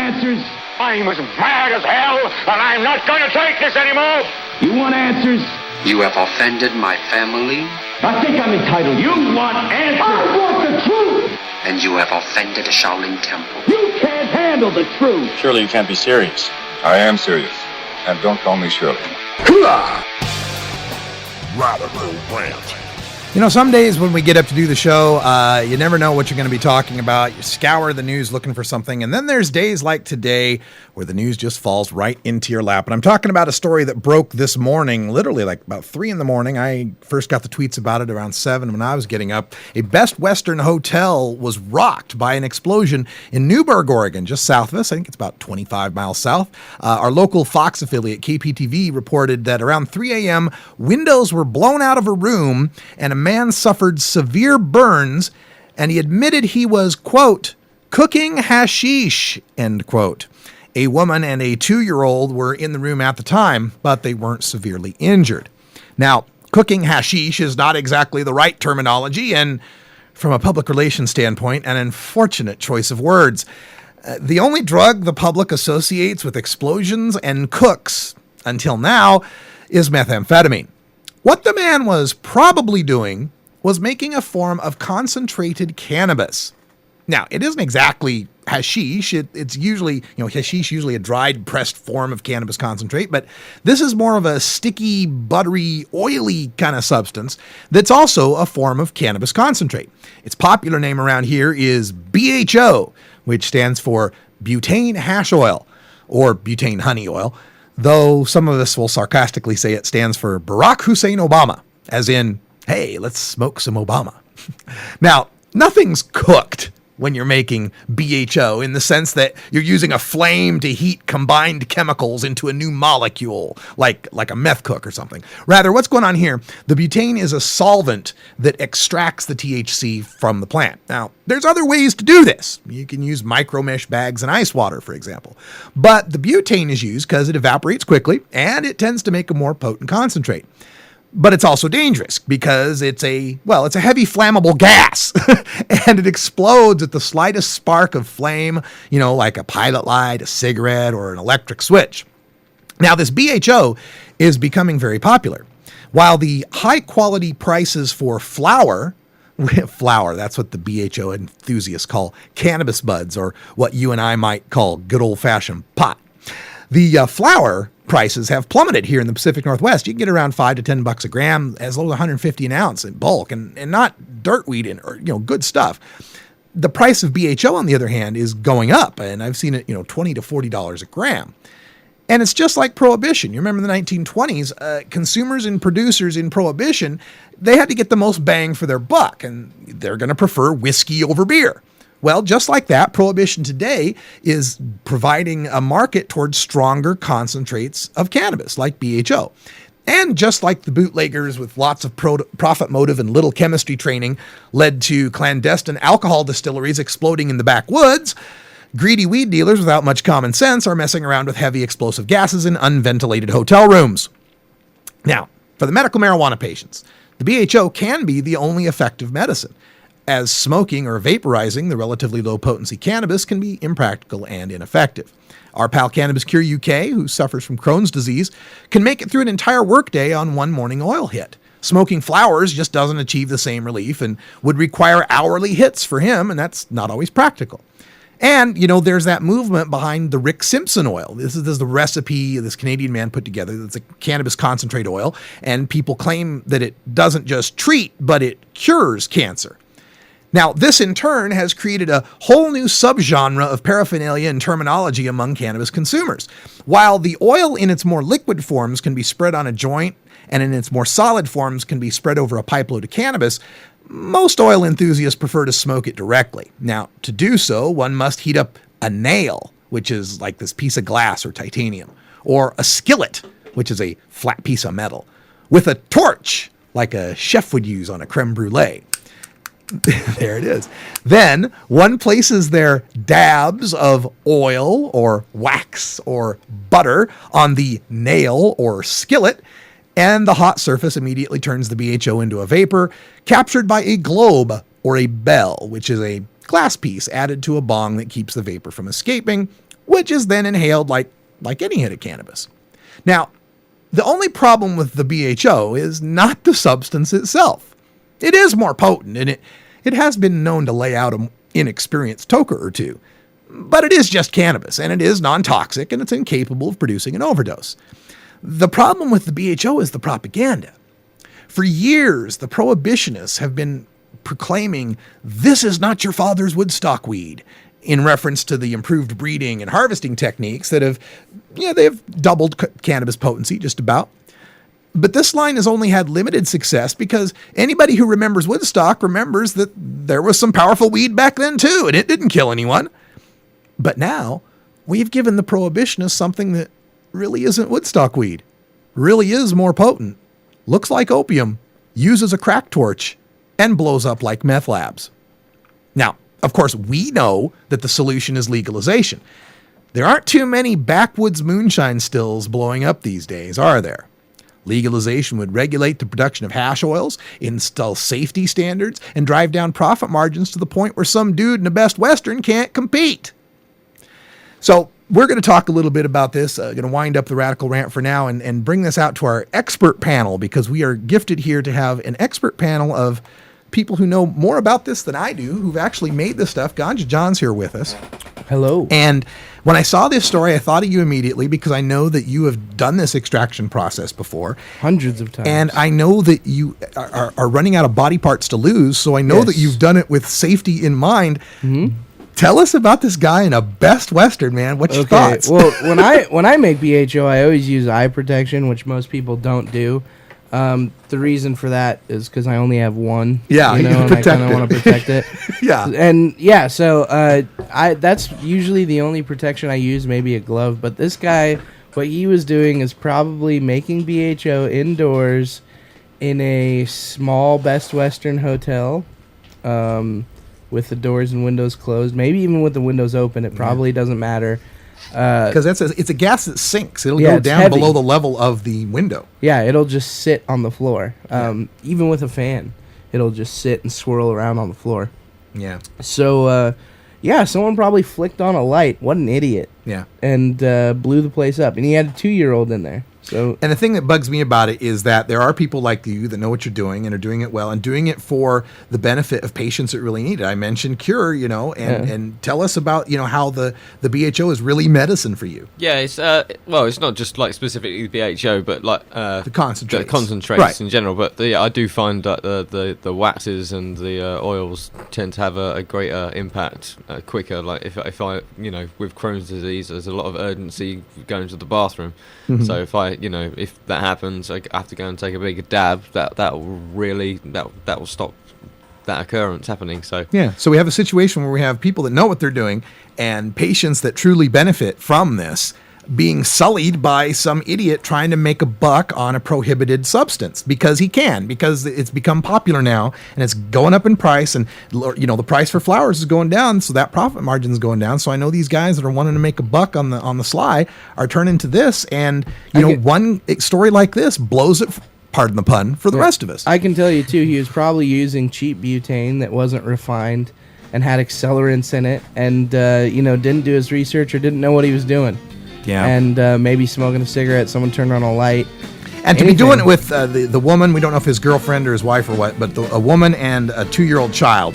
answers? I'm as mad as hell, and I'm not going to take this anymore. You want answers? You have offended my family. I think I'm entitled. You want answers? I want the truth. And you have offended the Shaolin Temple. You can't handle the truth. Surely you can't be serious. I am serious. And don't call me Shirley. Radical Rant. You know, some days when we get up to do the show, you never know what you're going to be talking about. You scour the news looking for something. And then there's days like today where the news just falls right into your lap. And I'm talking about a story that broke this morning, literally like about 3 a.m. I first got the tweets about it around 7 when I was getting up. A Best Western hotel was rocked by an explosion in Newberg, Oregon, just south of us. I think it's about 25 miles south. Our local Fox affiliate, KPTV, reported that around 3 a.m., windows were blown out of a room and a man suffered severe burns, and he admitted he was, quote, cooking hashish, end quote. A woman and a 2-year-old were in the room at the time, but they weren't severely injured. Now, cooking hashish is not exactly the right terminology, and from a public relations standpoint, an unfortunate choice of words. The only drug the public associates with explosions and cooks, until now, is methamphetamine. What the man was probably doing was making a form of concentrated cannabis. Now, it isn't exactly hashish. It's usually, hashish usually a dried, pressed form of cannabis concentrate, but this is more of a sticky, buttery, oily kind of substance that's also a form of cannabis concentrate. Its popular name around here is BHO, which stands for butane hash oil or butane honey oil, though some of us will sarcastically say it stands for Barack Hussein Obama, as in, hey, let's smoke some Obama. Now, nothing's cooked when you're making BHO in the sense that you're using a flame to heat combined chemicals into a new molecule, like a meth cook or something. Rather, what's going on here, the butane is a solvent that extracts the THC from the plant. Now, there's other ways to do this. You can use micro mesh bags and ice water, for example. But the butane is used because it evaporates quickly and it tends to make a more potent concentrate. But it's also dangerous because it's a heavy flammable gas and it explodes at the slightest spark of flame, like a pilot light, a cigarette, or an electric switch. Now, this BHO is becoming very popular. While the high quality prices for flower, that's what the BHO enthusiasts call cannabis buds, or what you and I might call good old fashioned pot. The flower prices have plummeted here in the Pacific Northwest. You can get around $5 to $10 a gram, as low as 150 an ounce in bulk, and not dirt weed or good stuff. The price of BHO, on the other hand, is going up, and I've seen it $20 to $40 a gram. And it's just like Prohibition. You remember the 1920s, consumers and producers in Prohibition, they had to get the most bang for their buck, and they're going to prefer whiskey over beer. Well, just like that, Prohibition today is providing a market towards stronger concentrates of cannabis, like BHO. And just like the bootleggers with lots of profit motive and little chemistry training led to clandestine alcohol distilleries exploding in the backwoods, greedy weed dealers without much common sense are messing around with heavy explosive gases in unventilated hotel rooms. Now, for the medical marijuana patients, the BHO can be the only effective medicine, as smoking or vaporizing the relatively low potency cannabis can be impractical and ineffective. Our pal Cannabis Cure UK, who suffers from Crohn's disease, can make it through an entire workday on one morning oil hit. Smoking flowers just doesn't achieve the same relief and would require hourly hits for him, and that's not always practical. And, there's that movement behind the Rick Simpson oil. This is the recipe this Canadian man put together. That's a cannabis concentrate oil, and people claim that it doesn't just treat, but it cures cancer. Now, this in turn has created a whole new subgenre of paraphernalia and terminology among cannabis consumers. While the oil in its more liquid forms can be spread on a joint and in its more solid forms can be spread over a pipe load of cannabis, most oil enthusiasts prefer to smoke it directly. Now, to do so, one must heat up a nail, which is like this piece of glass or titanium, or a skillet, which is a flat piece of metal, with a torch, like a chef would use on a creme brulee. There it is. Then one places their dabs of oil or wax or butter on the nail or skillet, and the hot surface immediately turns the BHO into a vapor captured by a globe or a bell, which is a glass piece added to a bong that keeps the vapor from escaping, which is then inhaled like any hit of cannabis. Now, the only problem with the BHO is not the substance itself. It is more potent, and it has been known to lay out an inexperienced toker or two. But it is just cannabis, and it is non-toxic, and it's incapable of producing an overdose. The problem with the BHO is the propaganda. For years, the prohibitionists have been proclaiming, this is not your father's Woodstock weed, in reference to the improved breeding and harvesting techniques that they've doubled cannabis potency just about. But this line has only had limited success because anybody who remembers Woodstock remembers that there was some powerful weed back then too, and it didn't kill anyone. But now we've given the prohibitionists something that really isn't Woodstock weed, really is more potent, looks like opium, uses a crack torch, and blows up like meth labs. Now, of course, we know that the solution is legalization. There aren't too many backwoods moonshine stills blowing up these days, are there? Legalization would regulate the production of hash oils, install safety standards, and drive down profit margins to the point where some dude in a Best Western can't compete. So we're going to talk a little bit about this, going to wind up the Radical Rant for now and bring this out to our expert panel, because we are gifted here to have an expert panel of people who know more about this than I do, who've actually made this stuff. Ganja John's here with us. Hello. And when I saw this story, I thought of you immediately because I know that you have done this extraction process before. Hundreds of times. And I know that you are running out of body parts to lose, so I know that you've done it with safety in mind. Mm-hmm. Tell us about this guy in a Best Western, man. What's your thoughts? Well, when I make BHO, I always use eye protection, which most people don't do. The reason for that is because I only have one. Yeah, and I kind of want to protect it. Yeah, and yeah, so that's usually the only protection I use. Maybe a glove, but this guy, what he was doing is probably making BHO indoors in a small Best Western hotel, with the doors and windows closed. Maybe even with the windows open. It probably doesn't matter. Because it's a gas that sinks. It'll go down below the level of the window. Yeah, it'll just sit on the floor. Even with a fan, it'll just sit and swirl around on the floor. Yeah. So, someone probably flicked on a light. What an idiot. Yeah. And blew the place up. And he had a 2-year-old in there. So, and the thing that bugs me about it is that there are people like you that know what you're doing and are doing it well and doing it for the benefit of patients that really need it. I mentioned Cure, and tell us about, how the BHO is really medicine for you. Yeah, it's it's not just like specifically the BHO, but like the concentrates. The concentrates in general. But I do find that the waxes and the oils tend to have a greater impact quicker. Like if I with Crohn's disease, there's a lot of urgency going to the bathroom. Mm-hmm. So if that happens, I have to go and take a big dab. That will stop that occurrence happening. So we have a situation where we have people that know what they're doing and patients that truly benefit from this being sullied by some idiot trying to make a buck on a prohibited substance because it's become popular now and it's going up in price, and the price for flowers is going down, so that profit margin is going down. So I know these guys that are wanting to make a buck on the sly are turning to this, and one story like this blows it, pardon the pun, for the rest of us. I can tell you too, he was probably using cheap butane that wasn't refined and had accelerants in it, and didn't do his research or didn't know what he was doing. Yeah, and maybe smoking a cigarette, someone turned on a light. And to be doing it with the woman, we don't know if his girlfriend or his wife or what, but a woman and a 2-year-old child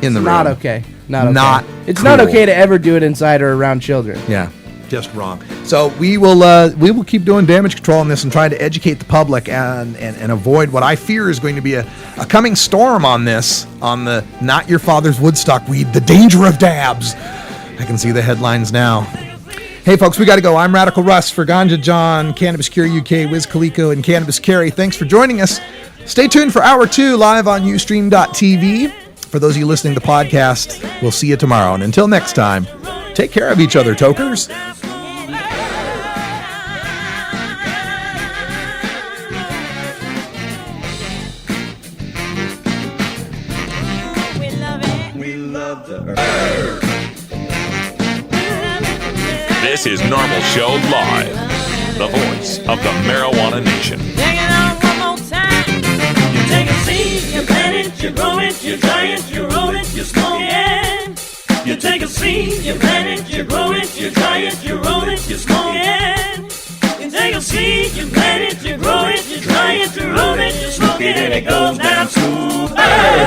in the room. Not okay. Not okay. It's cool. Not okay to ever do it inside or around children. Yeah, just wrong. So we will keep doing damage control on this and try to educate the public and avoid what I fear is going to be a coming storm on this, on the not your father's Woodstock weed, the danger of dabs. I can see the headlines now. Hey, folks, we got to go. I'm Radical Russ for Ganja John, Cannabis Cure UK, Wiz Khalico, and Cannabis Carry. Thanks for joining us. Stay tuned for Hour 2 live on Ustream.tv. For those of you listening to the podcast, we'll see you tomorrow. And until next time, take care of each other, tokers. This is Normal Show Live, the voice of the Marijuana Nation. Take it on one more time. You take a seed, you plant it, you grow it, you dry it, you roll it, you smoke it. You take a seed, you plant it, you grow it, you dry it, you roll it, you smoke it. You take a seed, you plant it, you grow it, you dry it, you roll it, you smoke it, and it goes down smooth.